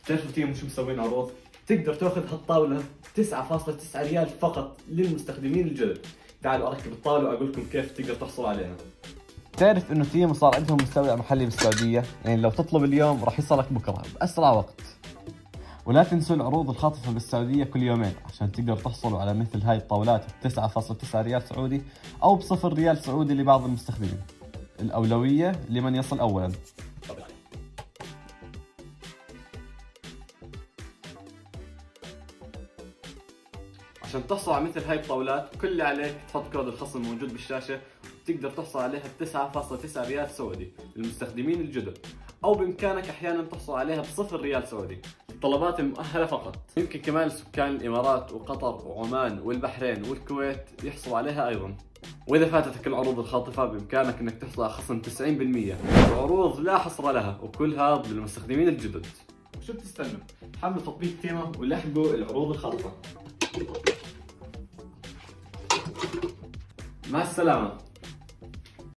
تعرفوا تيمو شو مسوين عروض؟ تقدر تاخذ هالطاولة 9.9 ريال فقط للمستخدمين الجدد. تعالوا اركب الطاولة واقول لكم كيف تقدر تحصل عليها. تعرف انه تيمو صار عندهم مستودع محلي بالسعودية، يعني لو تطلب اليوم راح يصلك بكرة بأسرع وقت. ولا تنسوا العروض الخاطفة بالسعودية كل يومين عشان تقدر تحصلوا على مثل هاي الطاولات ب 9.9 ريال سعودي او ب0 ريال سعودي لبعض المستخدمين. الأولوية لمن يصل أولا. عشان تحصل على مثل هاي الطاولات كل اللي عليك تحط كود الخصم موجود بالشاشة، وتقدر تحصل عليها ب 9.9 ريال سعودي للمستخدمين الجدد، أو بإمكانك أحيانا تحصل عليها ب0 ريال سعودي. الطلبات المؤهلة فقط. يمكن كمان سكان الإمارات وقطر وعمان والبحرين والكويت يحصلوا عليها أيضا. وإذا فاتتك العروض الخاطفة بإمكانك أنك تحصل على خصم 90%. العروض لا حصر لها وكل هذا للمستخدمين الجدد. وشو بتستنوا؟ حملوا تطبيق تيمو ولحقوا العروض الخاطفة. مع السلامة.